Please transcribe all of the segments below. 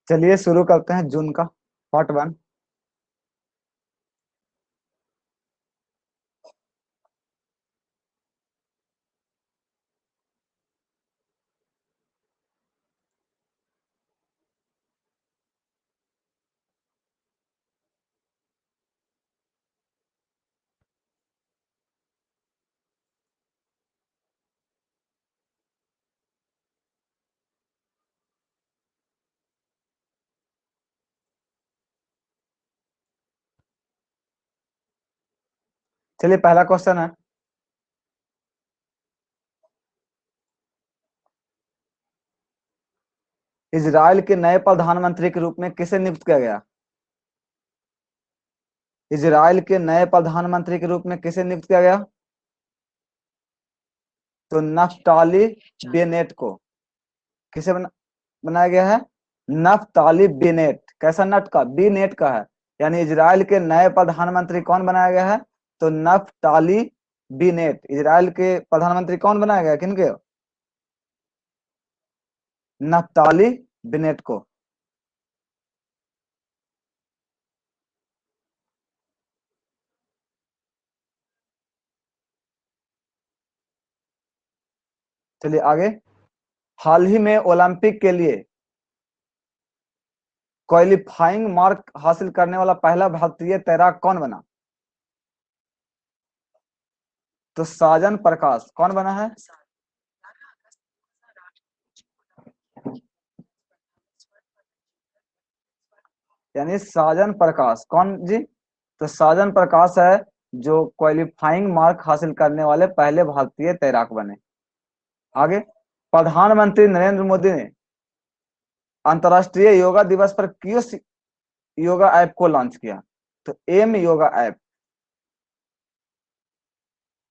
चलिए शुरू करते हैं जून का पार्ट 1। चलिए पहला क्वेश्चन है, इजराइल के नए प्रधानमंत्री के रूप में किसे नियुक्त किया गया? इजराइल के नए प्रधानमंत्री के रूप में किसे नियुक्त किया गया? तो नफ्ताली बेनेट को। किसे बनाया गया है? Naftali Bennett. कैसा नट का? बीनेट का है। यानी इजराइल के नए प्रधानमंत्री कौन बनाया गया है? तो नफ्ताली बीनेट। इजराइल के प्रधानमंत्री कौन बनाया गया? किनके? नफ्ताली बेनेट को। चलिए आगे। हाल ही में ओलंपिक के लिए क्वालिफाइंग मार्क हासिल करने वाला पहला भारतीय तैराक कौन बना? तो साजन प्रकाश। कौन बना है? यानी साजन प्रकाश। कौन जी? तो साजन प्रकाश है जो क्वालिफाइंग मार्क हासिल करने वाले पहले भारतीय तैराक बने। आगे। प्रधानमंत्री नरेंद्र मोदी ने अंतर्राष्ट्रीय योगा दिवस पर किस योगा ऐप को लॉन्च किया? तो एम योगा ऐप।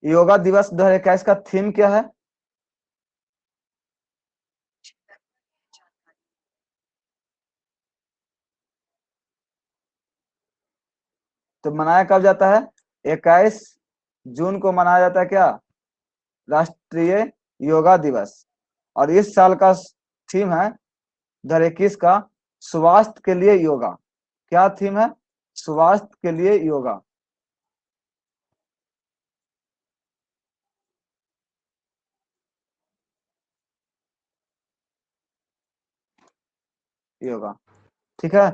योगा दिवस 2021 का थीम क्या है? तो मनाया कब जाता है? 21 जून को मनाया जाता है क्या? राष्ट्रीय योगा दिवस। और इस साल का थीम है 2021 का स्वास्थ्य के लिए योगा। क्या थीम है? स्वास्थ्य के लिए योगा। योगा। ठीक है।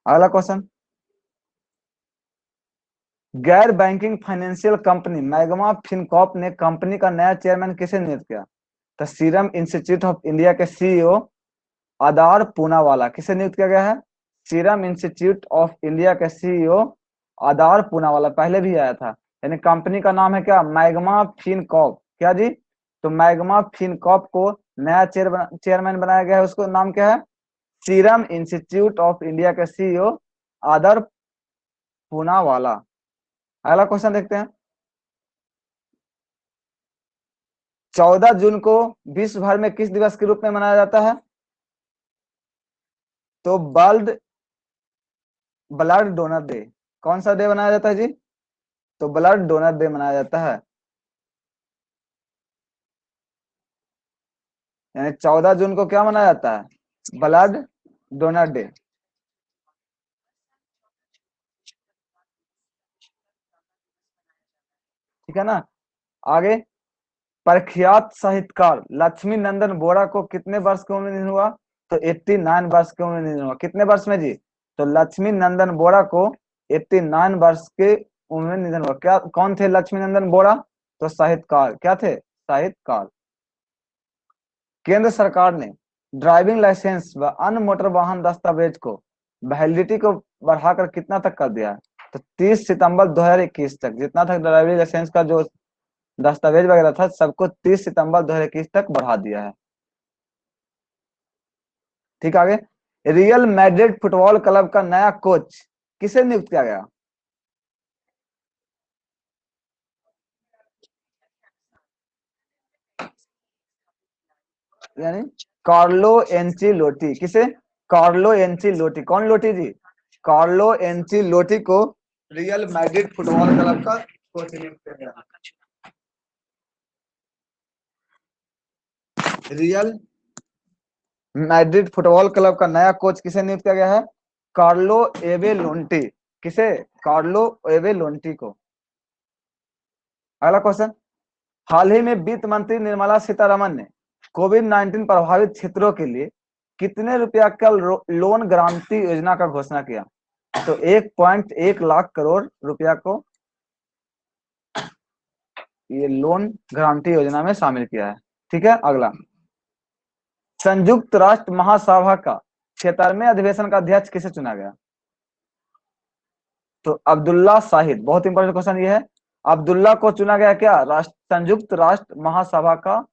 अगला क्वेश्चन। गैर banking financial company magma Fincorp ने कंपनी का नया चेयरमैन किसे नियुक्त किया? तो सीरम इंस्टीट्यूट ऑफ इंडिया के सीईओ आदार पूनावाला। किसे नियुक्त किया गया है? सीरम इंस्टीट्यूट ऑफ इंडिया के सीईओ आदार पूनावाला। पहले भी आया था। यानी कंपनी का नाम है क्या? Magma Fincorp. क्या जी? तो मैग्मा फिनकॉर्प को नया चेयरमैन बनाया गया है। उसको नाम क्या है? सीरम इंस्टीट्यूट ऑफ इंडिया के सीईओ आदर पूनावाला। अगला क्वेश्चन देखते हैं। 14 जून को विश्व भर में किस दिवस के रूप में मनाया जाता है? तो वर्ल्ड ब्लड डोनर डे। कौन सा डे मनाया जाता है जी? तो ब्लड डोनर डे मनाया जाता है। यानी 14 जून को क्या मनाया जाता है? Blood donor day. ठीक है ना। आगे। प्रख्यात साहित्यकार लक्ष्मी नंदन बोरा को कितने वर्ष की उम्र में निधन हुआ? तो 89 वर्ष की उम्र में निधन हुआ। कितने वर्ष में जी? तो लक्ष्मी नंदन बोरा को 89 वर्ष के उम्र में निधन हुआ। क्या कौन थे लक्ष्मी नंदन बोरा? तो साहित्यकार। क्या थे? साहित्यकार। केंद्र सरकार ने ड्राइविंग लाइसेंस व अन्य मोटर वाहन दस्तावेज को वैलिडिटी को बढ़ाकर कितना तक कर दिया है? तो 30 सितंबर 2021 तक। जितना तक ड्राइविंग लाइसेंस का जो दस्तावेज वगैरह था सबको 30 सितंबर 2021 तक बढ़ा दिया है। ठीक। आगे। रियल मैड्रिड फुटबॉल क्लब का नया कोच किसे नियुक्त किया गया? यानी कार्लो एंचेलोटी। किसे? Carlo Ancelotti. कौन लोटी जी? कार्लो एंचेलोटी को रियल मैड्रिड फुटबॉल क्लब का कोच नियुक्त किया गया। रियल मैड्रिड फुटबॉल क्लब का नया कोच किसे नियुक्त किया गया है? कार्लो एवेलोंटी। किसे? कार्लो एवेलोंटी को। अगला क्वेश्चन, हाल ही में वित्त मंत्री निर्मला सीतारमन ने कोविड-19 प्रभावित क्षेत्रों के लिए कितने रुपया का लोन गारंटी योजना का घोषणा किया? तो 1.1 लाख करोड़ रुपया को ये लोन गारंटी योजना में शामिल किया है। ठीक है, अगला, संयुक्त राष्ट्र महासभा का 76वें अधिवेशन का अध्यक्ष किसे चुना गया? तो अब्दुल्ला शाहिद। बहुत इंपॉर्टेंट क्वेश्चन ये है, अब्दुल्ला को चुना गया क्या संयुक्त राष्ट्र महासभा का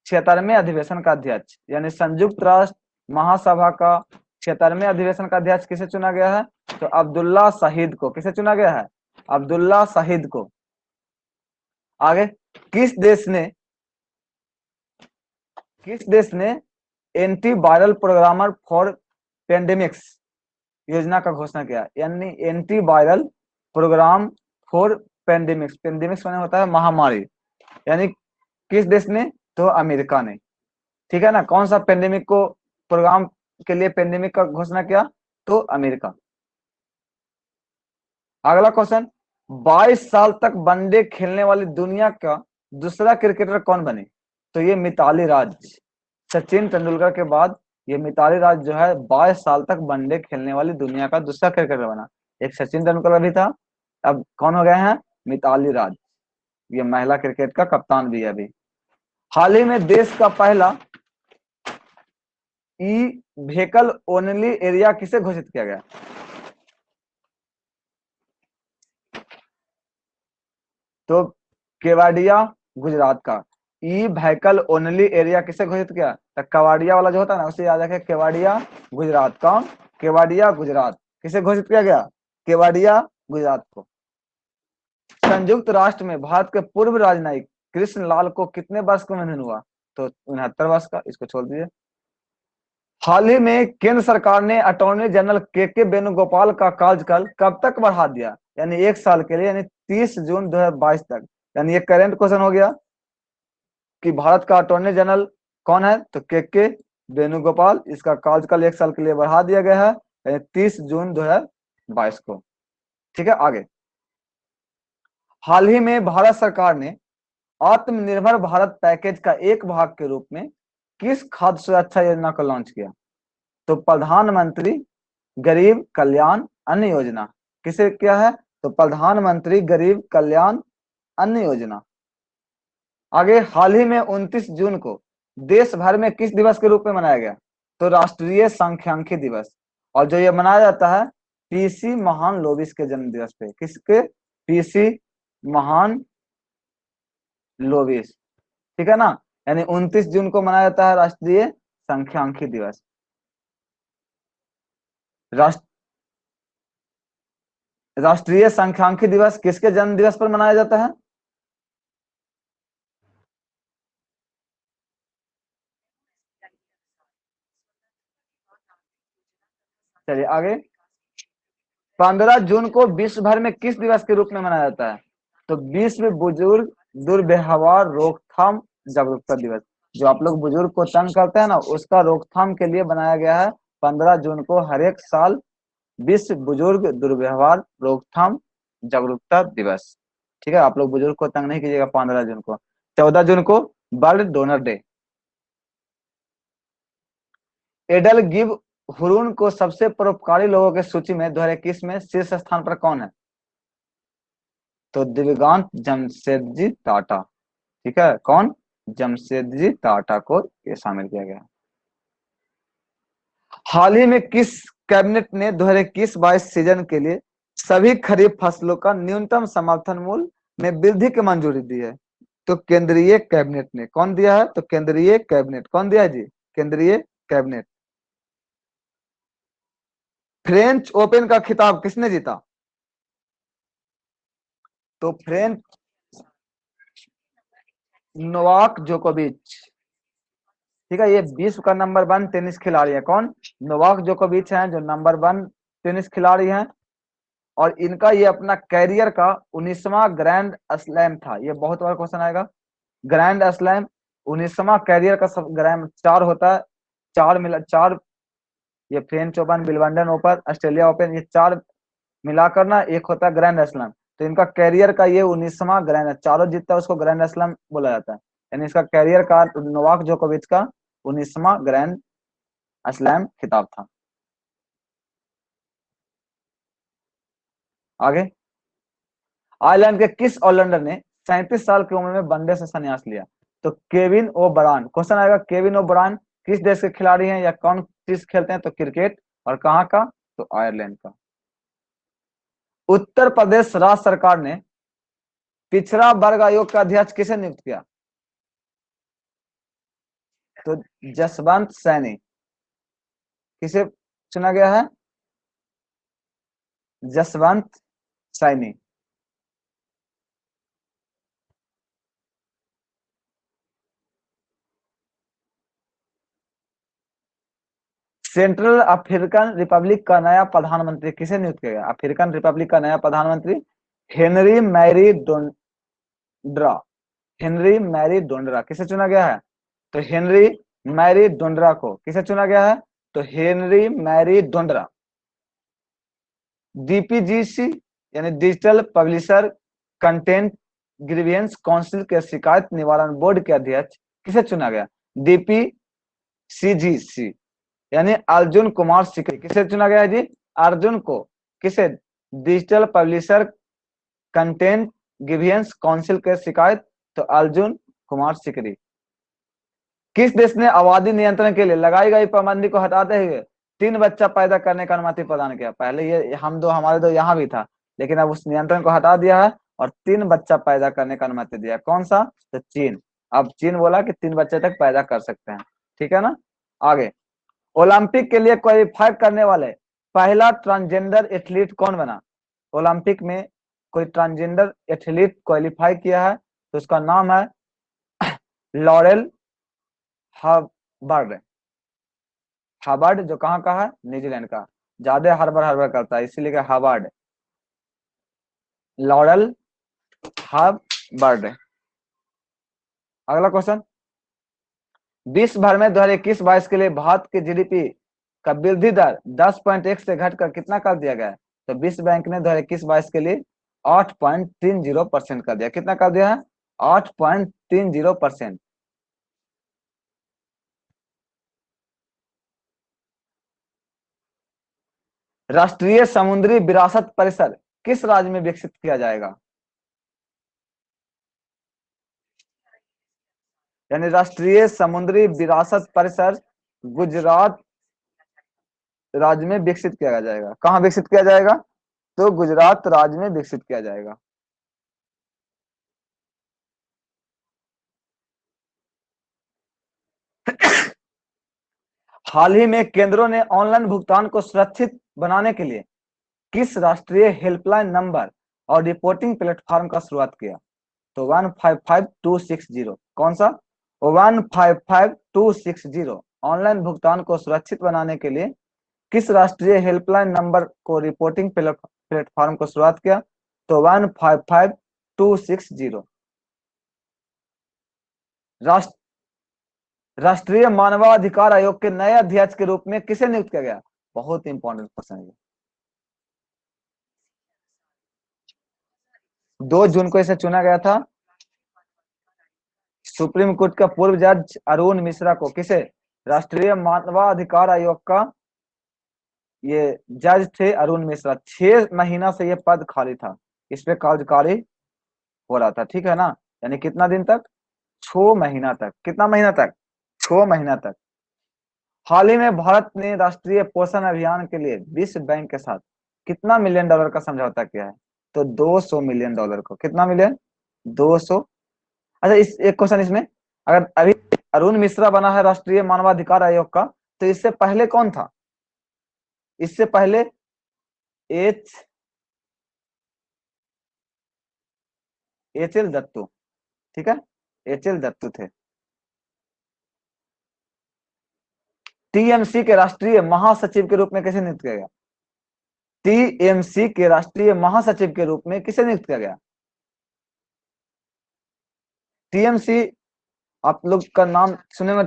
76वें अधिवेशन का अध्यक्ष, यानी संयुक्त राष्ट्र महासभा का 76वें अधिवेशन का अध्यक्ष किसे चुना गया है? तो अब्दुल्ला शाहिद को। किसे चुना गया है? अब्दुल्ला शाहिद को। आगे, किस देश ने एंटीवायरल प्रोग्रामर फॉर पेंडेमिक्स योजना का घोषणा किया? यानी antiviral programme for pandemics, pandemics माने होता है महामारी, यानी किस देश ने? तो अमेरिका ने। ठीक है ना, कौन सा पेंडेमिक को प्रोग्राम के लिए पेंडेमिक का घोषणा किया? तो अमेरिका। अगला क्वेश्चन, 22 साल तक वनडे खेलने वाली दुनिया का दूसरा क्रिकेटर कौन बने? तो ये मिताली राज। सचिन तेंदुलकर के बाद ये मिताली राज जो है 22 साल तक वनडे खेलने वाली दुनिया का दूसरा क्रिकेटर बना। एक सचिन तेंदुलकर भी था, अब कौन हो गए हैं? मिताली राज। ये महिला क्रिकेट का कप्तान भी है अभी। हाल ही में देश का पहला ई व्हीकल ओनली एरिया किसे घोषित किया गया? तो केवाडिया गुजरात का ई व्हीकल ओनली एरिया किसे घोषित किया? तो कवाडिया वाला जो होता है ना उसे याद रखें, केवाडिया गुजरात। कौन? केवाडिया गुजरात। किसे घोषित किया गया? केवाडिया गुजरात को। संयुक्त राष्ट्र में भारत के पूर्व राजनयिक कृष्ण लाल को कितने वर्ष का निधन हुआ? तो 69 वर्ष का। इसको छोड़ दीजिए। हाल ही में केंद्र सरकार ने अटॉर्नी जनरल के वेणुगोपाल का कार्यकाल कब तक बढ़ा दिया? यानी 1 साल के लिए, यानी 30 जून 2022 तक। यानी ये करेंट क्वेश्चन हो गया कि भारत का अटॉर्नी जनरल कौन है? तो के वेणुगोपाल। इसका कार्यकाल 1 साल के लिए बढ़ा दिया गया है, यानी 30 जून 2022 को। ठीक है, आगे, हाल ही में भारत सरकार ने आत्मनिर्भर भारत पैकेज का एक भाग के रूप में किस खाद्य सुरक्षा योजना को लॉन्च किया? तो प्रधानमंत्री गरीब कल्याण अन्न योजना। किसे क्या है? तो प्रधानमंत्री गरीब कल्याण अन्न योजना। आगे, हाल ही में 29 जून को देश भर में किस दिवस के रूप में मनाया गया? तो राष्ट्रीय सांख्यिकी दिवस। और जो ये मनाया जाता है पीसी महान लोबिस के जन्म दिवस पे। किसके? पीसी महान लोबिस। ठीक है ना, यानी 29 जून को मनाया जाता है राष्ट्रीय सांख्यिकी दिवस। राष्ट्रीय सांख्यिकी दिवस किसके जन्म दिवस पर मनाया जाता है? चलिए आगे, 15 जून को विश्व भर में किस दिवस के रूप में मनाया जाता है? तो विश्व बुजुर्ग दुर्व्यवहार रोकथाम जागरूकता दिवस। जो आप लोग बुजुर्ग को तंग करते हैं ना, उसका रोकथाम के लिए बनाया गया है 15 जून को हर एक साल विश्व बुजुर्ग दुर्व्यवहार रोकथाम जागरूकता दिवस। ठीक है, आप लोग बुजुर्ग को तंग नहीं कीजिएगा 15 जून को। 14 जून को world donor day. EdelGive Hurun को सबसे परोपकारी लोगों की सूची में 2021 में शीर्ष स्थान पर कौन है? तो दिव्यकांत जमशेदजी टाटा। ठीक है, कौन? जमशेदजी टाटा को ये शामिल किया गया। हाल ही में किस कैबिनेट ने 2021-22 सीजन के लिए सभी खरीफ फसलों का न्यूनतम समर्थन मूल्य में वृद्धि की मंजूरी दी है? तो केंद्रीय कैबिनेट ने। कौन दिया है? तो केंद्रीय कैबिनेट। कौन दिया है जी? केंद्रीय कैबिनेट। फ्रेंच ओपन का खिताब किसने जीता? तो फ्रेंच नोवाक जोकोविच। ठीक है, ये विश्व का नंबर 1 टेनिस खिलाड़ी है। कौन? नोवाक जोकोविच है जो नंबर 1 टेनिस खिलाड़ी हैं और इनका ये अपना कैरियर का 19वां ग्रैंड स्लैम था। ये बहुत बार क्वेश्चन आएगा। ग्रैंड स्लैम 19वां कैरियर का सब ग्रैंड चार होता है, चार मिला चार, ये French open, Wimbledon open, Australia open, ये चार मिलाकर ना एक होता है ग्रैंड स्लैम। तो इनका कैरियर का ये 19वां ग्रैंड, चारों जीतता है उसको ग्रैंड स्लैम बोला जाता है। यानी इसका कैरियर का नोवाक जोकोविच का 19वां ग्रैंड स्लैम खिताब था। आगे, आयरलैंड के किस ऑलराउंडर ने 37 साल की उम्र में वनडे से संन्यास लिया? तो केविन ओ ब्रायन। क्वेश्चन आएगा केविन ओ ब्रायन किस देश के खिलाड़ी हैं या कौन चीज खेलते हैं? तो क्रिकेट। और कहाँ का? तो आयरलैंड का। उत्तर प्रदेश राज्य सरकार ने पिछड़ा वर्ग आयोग का अध्यक्ष किसे नियुक्त किया? तो जसवंत सैनी। किसे चुना गया है? Jaswant Saini. Central African Republic का नया प्रधानमंत्री किसे नियुक्त किया गया? अफ्रीकन रिपब्लिक का नया प्रधानमंत्री Henri Marie Dondra. Henri Marie Dondra किसे चुना गया है? तो हेनरी मैरी डोंड्रा को किसे चुना गया है? तो हेनरी मैरी डोंड्रा। डीपीजीसी यानी digital publisher content grievance council के शिकायत निवारण बोर्ड के अध्यक्ष किसे चुना गया? डीपीसीजीसी यानी अर्जुन कुमार सिकरी। किसे चुना गया है जी? अर्जुन को। किसे? Digital publisher content grievance council के शिकायत, तो अर्जुन कुमार सिकरी। किस देश ने आबादी नियंत्रण के लिए लगाई गई पाबंदी को हटाते हुए 3 बच्चा पैदा करने का अनुमति प्रदान किया? पहले ये हमारे तो यहाँ भी था, लेकिन अब उस नियंत्रण को हटा दिया है और 3 बच्चा पैदा करने का अनुमति दिया। कौन सा? तो चीन। अब चीन बोला कि 3 बच्चे तक पैदा कर सकते हैं। ठीक है ना। आगे, ओलंपिक के लिए क्वालिफाई करने वाले पहला ट्रांसजेंडर एथलीट कौन बना? ओलंपिक में कोई ट्रांसजेंडर एथलीट क्वालिफाई किया है तो उसका नाम है लॉरेल हर्बर्ड। हार्वर्ड जो कहाँ का है? न्यूजीलैंड का। ज्यादा हर्बर हर्बर करता है इसीलिए हार्वर्ड। लॉरेल हर्बर्ड। अगला क्वेश्चन, विश्व भर में 2021-22 के लिए भारत के जीडीपी का वृद्धि दर 10.1 से घटकर कितना कर दिया गया है? तो विश्व बैंक ने 2021-22 के लिए 8.30% कर दिया। कितना कर दिया है? 8.30%। राष्ट्रीय समुद्री विरासत परिसर किस राज्य में विकसित किया जाएगा? यानी राष्ट्रीय समुद्री विरासत परिसर गुजरात राज्य में विकसित किया जाएगा। कहाँ विकसित किया जाएगा? तो गुजरात राज्य में विकसित किया जाएगा। हाल ही में केंद्रों ने ऑनलाइन भुगतान को सुरक्षित बनाने के लिए किस राष्ट्रीय हेल्पलाइन नंबर और रिपोर्टिंग प्लेटफॉर्म का शुरुआत किया? तो 155260। कौन सा? 155260। ऑनलाइन भुगतान को सुरक्षित बनाने के लिए किस राष्ट्रीय हेल्पलाइन नंबर को रिपोर्टिंग प्लेटफॉर्म को शुरुआत किया? तो 155260। राष्ट्रीय मानवाधिकार आयोग के नए अध्यक्ष के रूप में किसे नियुक्त किया गया? बहुत इंपॉर्टेंट क्वेश्चन है। 2 जून को इसे चुना गया था। सुप्रीम कोर्ट का पूर्व जज अरुण मिश्रा को किसे? राष्ट्रीय मानवाधिकार आयोग का ये जज थे अरुण मिश्रा। 6 महीना से ये पद खाली था, इस पे कार्यकारी हो रहा था। ठीक है ना। यानी कितना दिन तक? 6 महीना तक। कितना महीना तक? 6 महीना तक। हाल ही में भारत ने राष्ट्रीय पोषण अभियान के लिए विश्व बैंक के साथ कितना मिलियन डॉलर का समझौता किया है? तो 200 मिलियन डॉलर को। कितना मिलियन? 200। अच्छा, इस एक क्वेश्चन इसमें, अगर अभी अरुण मिश्रा बना है राष्ट्रीय मानवाधिकार आयोग का, तो इससे पहले कौन था? इससे पहले एच एच एल दत्तू। ठीक है, एच एल दत्तू थे। टीएमसी के राष्ट्रीय महासचिव के रूप में कैसे नियुक्त किया गया? टीएमसी के राष्ट्रीय महासचिव के रूप में किसे नियुक्त किया गया? टीएमसी आप लोग का नाम सुने में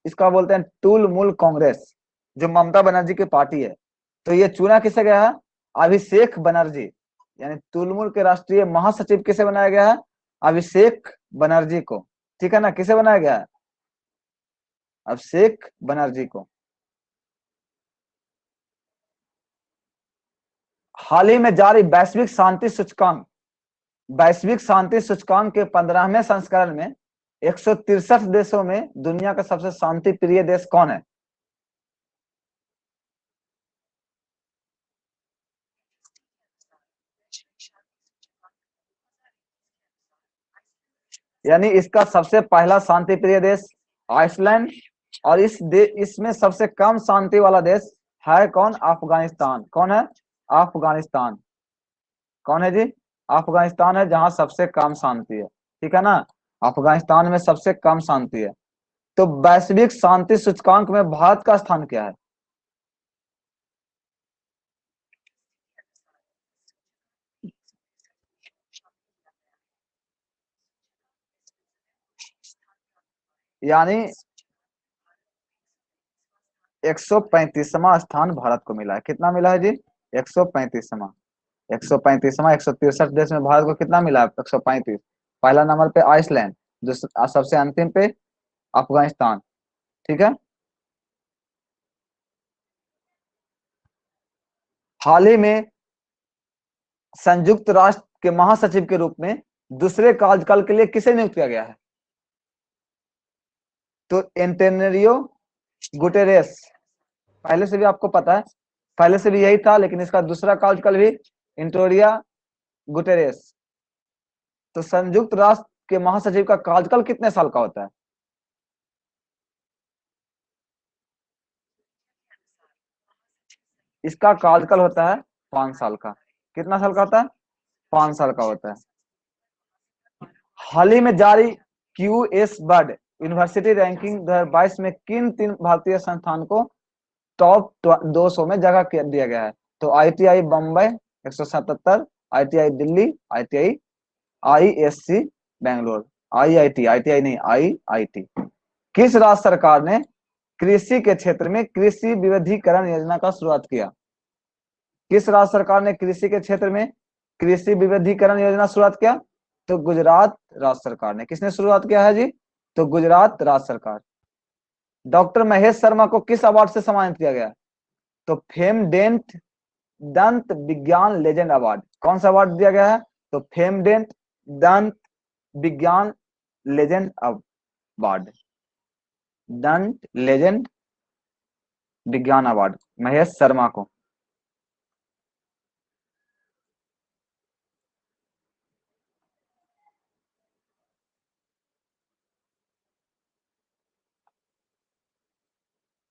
इसका बोलते हैं टूल मूल कांग्रेस, जो ममता बनर्जी की पार्टी है। तो ये चुना किसे गया है? अभिषेक बनर्जी, यानी तुलमुल के राष्ट्रीय महासचिव किसे बनाया गया है? अभिषेक बनर्जी को। ठीक है ना, किसे बनाया गया है? अभिषेक बनर्जी को। हाल ही में जारी वैश्विक शांति सूचकांक के 15वें संस्करण में 163 देशों में दुनिया का सबसे शांति प्रिय देश कौन है? यानी इसका सबसे पहला शांति प्रिय देश आइसलैंड, और इसमें सबसे कम शांति वाला देश है कौन? अफगानिस्तान। कौन है? अफगानिस्तान। कौन है जी? अफगानिस्तान है, जहां सबसे कम शांति है। ठीक है ना, अफगानिस्तान में सबसे कम शांति है। तो वैश्विक शांति सूचकांक में भारत का स्थान क्या है? यानी 135वां स्थान भारत को मिला है। कितना मिला है जी? 135वां। 135वां, 163 देश में भारत को कितना मिला है? 135। पहला नंबर पे आइसलैंड, सबसे अंतिम पे अफगानिस्तान। ठीक है। हाल ही में संयुक्त राष्ट्र के महासचिव के रूप में दूसरे कार्यकाल के लिए किसे नियुक्त किया गया है? तो एंटोनियो गुटेरेस। पहले से भी आपको पता है, पहले से भी यही था, लेकिन इसका दूसरा कार्यकाल भी एंटोनियो गुटेरेस। तो संयुक्त राष्ट्र के महासचिव का कार्यकाल कितने साल का होता है? इसका कार्यकाल होता है 5 साल का। कितना साल का होता है? 5 साल का होता है। हाल ही में जारी क्यूएस बर्ड यूनिवर्सिटी रैंकिंग 2022 में किन 3 भारतीय संस्थान को टॉप 200 में जगह दिया गया है? तो ITI Bombay 177, ITI Delhi, ITI ISC Bangalore, IIT, ITI नहीं, आईआईटी। किस राज्य सरकार ने कृषि के क्षेत्र में कृषि विविधीकरण योजना का शुरुआत किया? किस राज्य सरकार ने कृषि के क्षेत्र में कृषि विविधीकरण योजना शुरुआत किया? तो गुजरात राज्य सरकार ने। किसने शुरुआत किया है जी? तो गुजरात राज्य सरकार। डॉक्टर महेश शर्मा को किस अवार्ड से सम्मानित किया गया? तो फेमडेंट दंत विज्ञान लेजेंड अवार्ड। कौन सा अवार्ड दिया गया है? तो फेमडेंट दंत विज्ञान लेजेंड अवार्ड, दंत लेजेंड विज्ञान अवार्ड, महेश शर्मा को।